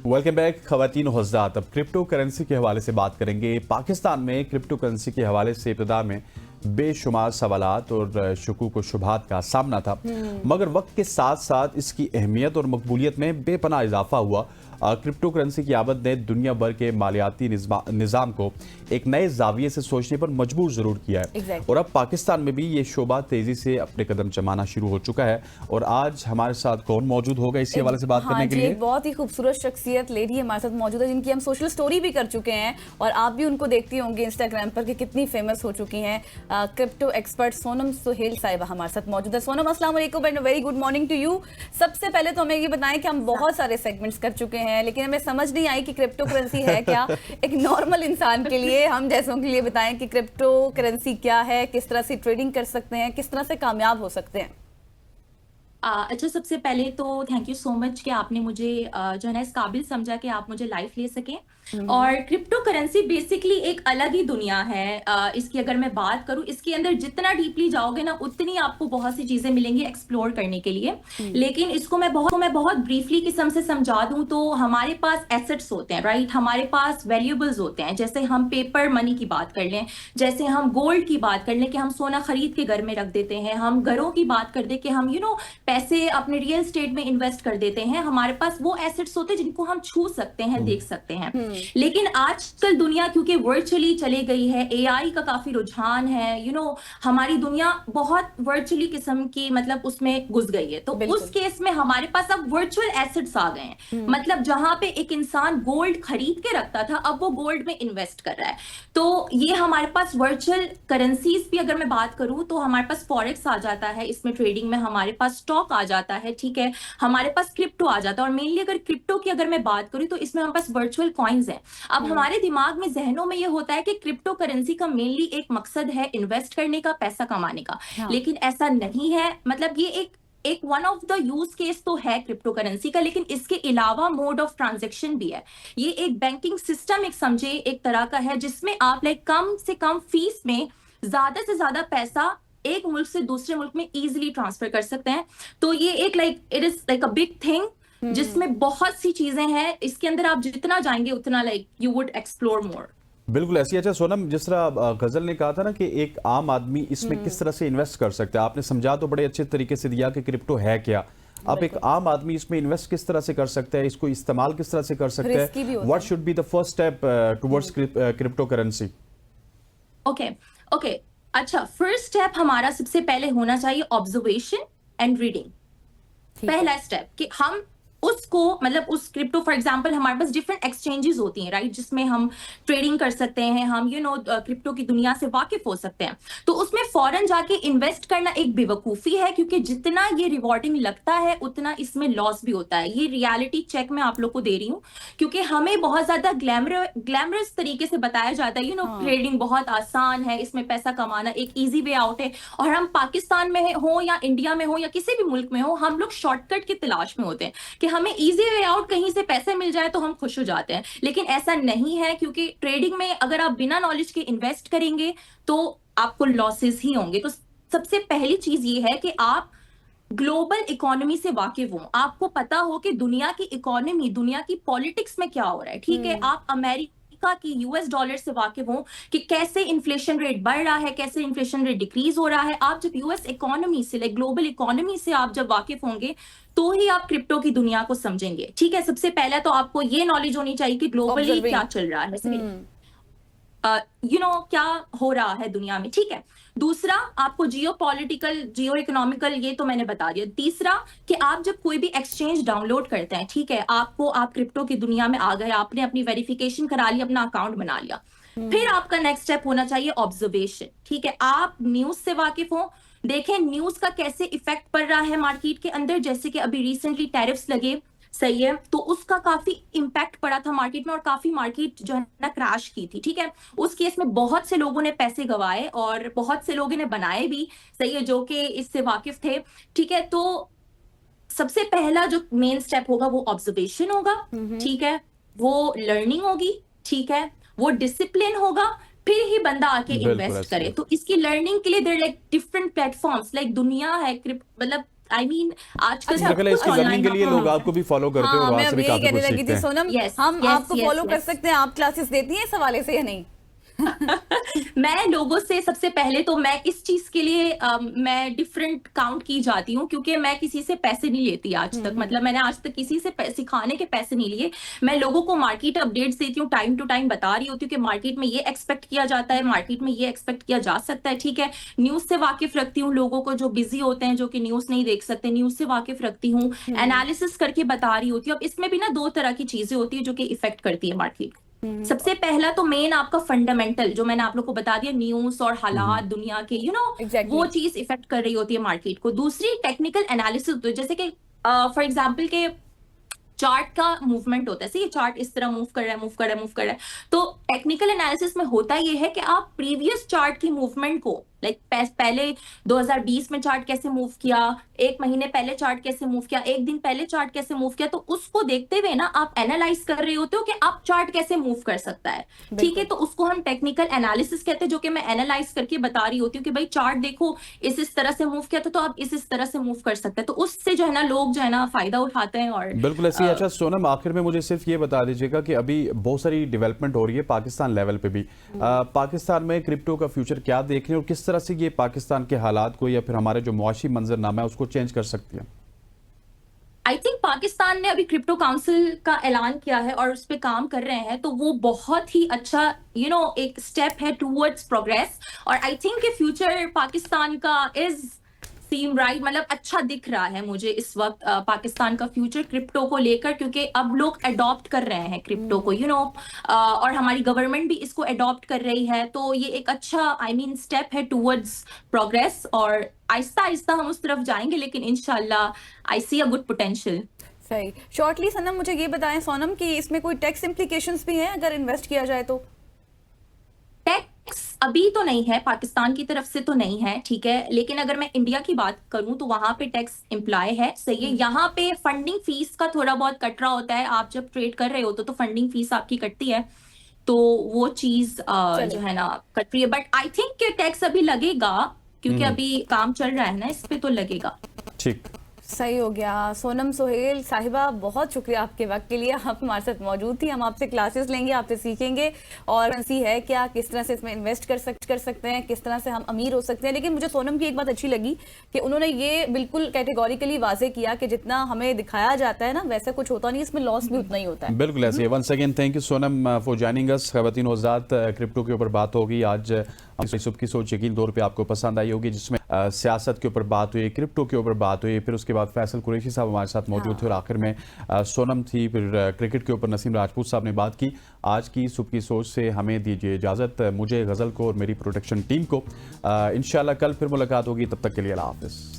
Welcome back खवातीन और हज़रात। अब क्रिप्टो करेंसी के हवाले से बात करेंगे। पाकिस्तान में क्रिप्टो करेंसी के हवाले से इब्तिदा में बेशुमार सवालात और शुकूक व शुबहात का सामना था, मगर वक्त के साथ साथ इसकी अहमियत और मकबूलियत में बेपनाह इजाफा हुआ। क्रिप्टो करेंसी की आमद ने दुनिया भर के मालियाती निज़ाम को एक नए जाविये से सोचने पर मजबूर ज़रूर किया है। और अब पाकिस्तान में भी ये शोबा तेज़ी से अपने कदम जमाना शुरू हो चुका है। और आज हमारे साथ कौन मौजूद होगा इसी हवाले से बात करने के लिए? एक बहुत ही खूबसूरत शख्सियत लेडी हमारे साथ मौजूद है, जिनकी हम सोशल स्टोरी भी कर चुके हैं और आप भी उनको देखती होंगे इंस्टाग्राम पर कि कितनी फेमस हो चुकी हैं। क्रिप्टो एक्सपर्ट सोनम सुहेल साहिबा हमारे साथ मौजूद है। सोनम, अस्सलाम वालेकुम and very good morning to you. सबसे पहले तो हमें ये बताएं कि हम बहुत सारे सेगमेंट्स कर चुके हैं, लेकिन हमें समझ नहीं आई कि क्रिप्टो करेंसी है क्या। एक नॉर्मल इंसान के लिए, हम जैसों के लिए बताएं कि क्रिप्टो करेंसी क्या है, किस तरह से ट्रेडिंग कर सकते हैं, किस तरह से कामयाब हो सकते हैं। अच्छा, सबसे पहले तो थैंक यू सो मच कि आपने मुझे जो है ना इस काबिल समझा कि आप मुझे लाइव ले सकें। और क्रिप्टो करेंसी बेसिकली एक अलग ही दुनिया है। इसकी अगर मैं बात करूं, इसके अंदर जितना डीपली जाओगे ना उतनी आपको बहुत सी चीजें मिलेंगी एक्सप्लोर करने के लिए। लेकिन इसको मैं बहुत ब्रीफली किस्म से समझा दूं तो हमारे पास एसेट्स होते हैं, राइट। हमारे पास वैल्यूएबल्स होते हैं, जैसे हम पेपर मनी की बात कर लें, जैसे हम गोल्ड की बात कर लें कि हम सोना खरीद के घर में रख देते हैं, हम घरों की बात कर दें कि हम पैसे अपने रियल एस्टेट में इन्वेस्ट कर देते हैं। हमारे पास वो एसेट्स होते हैं जिनको हम छू सकते हैं, देख सकते हैं। लेकिन आजकल दुनिया क्योंकि वर्चुअली चली गई है, एआई का काफी रुझान है, हमारी दुनिया बहुत वर्चुअली किस्म की मतलब उसमें घुस गई है। तो उस केस में हमारे पास अब वर्चुअल एसेट्स आ गए हैं। मतलब जहां पे एक इंसान गोल्ड खरीद के रखता था, अब वो गोल्ड में इन्वेस्ट कर रहा है। तो ये हमारे पास वर्चुअल करेंसीज भी अगर मैं बात करूं तो हमारे पास फॉरेक्स आ जाता है, इसमें ट्रेडिंग में हमारे पास स्टॉक आ जाता है, ठीक है, हमारे पास क्रिप्टो आ जाता है। और मेनली अगर क्रिप्टो की अगर मैं बात करूं तो इसमें हमारे पास वर्चुअल कॉइन्स हैं। अब हमारे दिमाग में, जहनों में ये होता है कि क्रिप्टो करेंसी का मेनली एक मकसद है इन्वेस्ट करने का, पैसा कमाने का। लेकिन ऐसा नहीं है। मतलब ये एक one of the use case तो है क्रिप्टो करेंसी का, लेकिन इसके अलावा मोड ऑफ ट्रांजैक्शन भी है। ये एक बैंकिंग सिस्टम एक समझे एक तरह का है, जिसमें आप कम से कम फीस में ज्यादा से ज्यादा पैसा एक मुल्क से दूसरे मुल्क में इजीली ट्रांसफर कर सकते हैं। तो ये एक it is a big thing, जिसमें बहुत सी चीजें हैं। इसके अंदर आप जितना जाएंगे उतना यू वुड एक्सप्लोर मोर। बिल्कुल ऐसी। अच्छा सोनम, जिस तरह गजल ने कहा था ना कि एक आम आदमी इसमें किस तरह से इन्वेस्ट कर सकता है, आपने समझा तो बड़े अच्छे तरीके से दिया कि क्रिप्टो है क्या। अब एक आम आदमी इसमें इन्वेस्ट किस तरह से कर सकता है, इसको इस्तेमाल किस तरह से कर सकता है, what should be the first step towards crypto currency? Okay. अच्छा, फर्स्ट स्टेप हमारा सबसे पहले होना चाहिए ऑब्जर्वेशन एंड रीडिंग। पहला स्टेप कि हम उसको मतलब उस क्रिप्टो, फॉर एग्जांपल हमारे पास डिफरेंट एक्सचेंजेस होती हैं, राइट, जिसमें हम ट्रेडिंग कर सकते हैं, हम क्रिप्टो की दुनिया से वाकिफ हो सकते हैं। तो उसमें फौरन जाके इन्वेस्ट करना एक बेवकूफी है, क्योंकि जितना ये रिवॉर्डिंग लगता है उतना इसमें लॉस भी होता है। ये रियलिटी चेक मैं आप लोग को दे रही हूँ, क्योंकि हमें बहुत ज्यादा ग्लैमरस तरीके से बताया जाता है ट्रेडिंग बहुत आसान है, इसमें पैसा कमाना एक ईजी वे आउट है। और हम पाकिस्तान में हो या इंडिया में हो या किसी भी मुल्क में हो, हम लोग शॉर्टकट की तलाश में होते हैं कि हमें इजी वे आउट कहीं से पैसे मिल जाए तो हम खुश हो जाते हैं। लेकिन ऐसा नहीं है, क्योंकि ट्रेडिंग में अगर आप बिना नॉलेज के इन्वेस्ट करेंगे तो आपको लॉसेस ही होंगे। तो सबसे पहली चीज ये है कि आप ग्लोबल इकोनॉमी से वाकिफ हो, आपको पता हो कि दुनिया की इकोनॉमी, दुनिया की पॉलिटिक्स में क्या हो रहा है, ठीक है। आप अमेरिका की यूएस डॉलर से वाकिफ हो कि कैसे इन्फ्लेशन रेट बढ़ रहा है, कैसे इन्फ्लेशन रेट डिक्रीज हो रहा है। आप जब यूएस इकोनॉमी से ग्लोबल इकोनॉमी से आप जब वाकिफ होंगे तो ही आप क्रिप्टो की दुनिया को समझेंगे, ठीक है। सबसे पहला तो आपको ये नॉलेज होनी चाहिए कि ग्लोबली क्या चल रहा है, क्या हो रहा है दुनिया में, ठीक है। दूसरा, आपको जियोपॉलिटिकल, जियो इकोनॉमिकल, ये तो मैंने बता दिया। तीसरा कि आप जब कोई भी एक्सचेंज डाउनलोड करते हैं, ठीक है, आप क्रिप्टो की दुनिया में आ गए, आपने अपनी वेरिफिकेशन करा ली, अपना अकाउंट बना लिया। फिर आपका नेक्स्ट स्टेप होना चाहिए ऑब्जर्वेशन, ठीक है। आप न्यूज से वाकिफ हो, देखें न्यूज का कैसे इफेक्ट पड़ रहा है मार्केट के अंदर। जैसे कि अभी रिसेंटली टैरिफ्स लगे, सही है, तो उसका काफी इंपैक्ट पड़ा था मार्केट में और काफी मार्केट जो है ना क्रैश की थी, ठीक है। उस केस में बहुत से लोगों ने पैसे गंवाए और बहुत से लोगों ने बनाए भी, सही है, जो कि इससे वाकिफ थे, ठीक है। तो सबसे पहला जो मेन स्टेप होगा वो ऑब्जर्वेशन होगा, ठीक है, वो लर्निंग होगी, ठीक है, वो डिसिप्लिन होगा, फिर ही बंदा आके इन्वेस्ट करे। तो इसकी लर्निंग के लिए देयर डिफरेंट प्लेटफॉर्म्स, दुनिया है, मतलब आई मीन आजकल मुझे सब लगता है कुछ इसकी लर्निंग के लिए online- लोग आपको भी फॉलो करते हैं और हाँ, वहां मैं से अब भी यही काफी कहने कुछ लगी सीखते थी हैं। सोनम, Yes, हम yes, आपको yes, फॉलो कर yes. सकते हैं, आप क्लासेस देती हैं इस हवाले से या नहीं? मैं लोगों से सबसे पहले तो मैं इस चीज के लिए मैं डिफरेंट काउंट की जाती हूँ, क्योंकि मैं किसी से पैसे नहीं लेती आज तक, मतलब मैंने आज तक किसी से सिखाने के पैसे नहीं लिए। मैं लोगों को मार्केट अपडेट्स देती हूँ, टाइम टू टाइम बता रही होती हूँ कि मार्केट में ये एक्सपेक्ट किया जाता है, मार्केट में ये एक्सपेक्ट किया जा सकता है, ठीक है। न्यूज से वाकिफ रखती हूँ लोगों को जो बिजी होते हैं, जो कि न्यूज नहीं देख सकते, न्यूज से वाकिफ रखती हूँ, एनालिसिस करके बता रही होती हूँ। अब इसमें भी ना दो तरह की चीजें होती है जो कि इफेक्ट करती है मार्केट। सबसे पहला तो मेन आपका फंडामेंटल, जो मैंने आप लोग को बता दिया, न्यूज और हालात दुनिया के, Exactly. वो चीज इफेक्ट कर रही होती है मार्केट को। दूसरी टेक्निकल एनालिसिस, जैसे कि फॉर एग्जांपल के चार्ट का मूवमेंट होता है, ये चार्ट इस तरह मूव कर रहा है, मूव कर रहा है, मूव कर रहा है, तो टेक्निकल एनालिसिस में होता ये है कि आप प्रीवियस चार्ट की मूवमेंट को, लाइक पहले 2020 में चार्ट कैसे मूव किया, एक महीने पहले चार्ट कैसे मूव किया, एक दिन पहले चार्ट कैसे मूव किया, तो उसको देखते हुए ना आप एनालाइज कर रहे होते हो कि आप चार्ट कैसे मूव कर सकता है, ठीक है। तो उसको हम टेक्निकल एनालिसिस कहते हैं, जो कि मैं एनालाइज करके बता रही होती हूँ कि भाई चार्ट देखो इस तरह से मूव किया था, तो आप इस तरह से मूव कर सकते हैं। तो उससे जो है ना लोग जो है ना फायदा उठाते हैं। और बिल्कुल ऐसे ही। अच्छा सोनम, आखिर में मुझे सिर्फ ये बता दीजिएगा कि अभी बहुत सारी डेवलपमेंट हो रही है पाकिस्तान लेवल पे भी, पाकिस्तान में क्रिप्टो का फ्यूचर क्या देख रहे हैं और किस तरह से ये पाकिस्तान के हालात को या फिर हमारे जो मुआशी मंजरनामा है उसको चेंज कर सकती है? आई थिंक पाकिस्तान ने अभी क्रिप्टो काउंसिल का ऐलान किया है और उस पर काम कर रहे हैं, तो वो बहुत ही अच्छा एक स्टेप है टूवर्ड्स प्रोग्रेस। और आई थिंक कि फ्यूचर पाकिस्तान का इज सीम राइट, मतलब अच्छा दिख रहा है मुझे इस वक्त पाकिस्तान का फ्यूचर क्रिप्टो को लेकर, क्योंकि अब लोग अडॉप्ट कर रहे हैं क्रिप्टो को, और हमारी गवर्नमेंट भी इसको अडॉप्ट कर रही है। तो ये एक अच्छा स्टेप है टूवर्ड्स प्रोग्रेस, और आहिस्ता आहिस्ता हम उस तरफ जाएंगे, लेकिन इंशाल्लाह आई सी अ गुड पोटेंशियल। सही। शॉर्टली सनम मुझे ये बताएं सोनम कि इसमें कोई टैक्स इम्प्लीकेशंस भी हैं अगर इन्वेस्ट किया जाए तो? टैक्स अभी तो नहीं है, पाकिस्तान की तरफ से तो नहीं है, ठीक है, लेकिन अगर मैं इंडिया की बात करूं तो वहां पे टैक्स इम्प्लॉय है, सही है। यहाँ पे फंडिंग फीस का थोड़ा बहुत कट रहा होता है, आप जब ट्रेड कर रहे होते तो फंडिंग फीस आपकी कटती है, तो वो चीज जो है ना कट रही है। बट आई थिंक कि टैक्स अभी लगेगा, क्योंकि अभी काम चल रहा है ना इस पे, तो लगेगा। ठीक, सही हो गया। सोनम सोहेल साहिबा, बहुत शुक्रिया आपके वक्त के लिए, आप हमारे साथ मौजूद थी। हम आपसे क्लासेस लेंगे, आपसे सीखेंगे और करेंसी है क्या, किस तरह से इसमें इन्वेस्ट कर सकते हैं, किस तरह से हम अमीर हो सकते हैं। लेकिन मुझे सोनम की एक बात अच्छी लगी कि उन्होंने ये बिल्कुल कैटेगोरिकली वाजे किया कि जितना हमें दिखाया जाता है ना वैसा कुछ होता नहीं, इसमें लॉस भी उतना ही होता है। बिल्कुल ऐसे। Once again thank you Sonam for joining us. ख़वातीन व हज़रात, क्रिप्टो के ऊपर बात होगी आज। सुबह की सोच यकीन तौर पे आपको पसंद आई होगी, जिसमें सियासत के ऊपर बात हुई, क्रिप्टो के ऊपर बात हुई, फिर उसके बाद फैसल कुरैशी साहब हमारे साथ मौजूद थे और आखिर में सोनम थी, फिर क्रिकेट के ऊपर नसीम राजपूत साहब ने बात की। आज की सुबह की सोच से हमें दीजिए इजाज़त, मुझे गज़ल को और मेरी प्रोडक्शन टीम को। इंशाल्लाह कल फिर मुलाकात होगी, तब तक के लिए अल्लाह हाफ़िज़।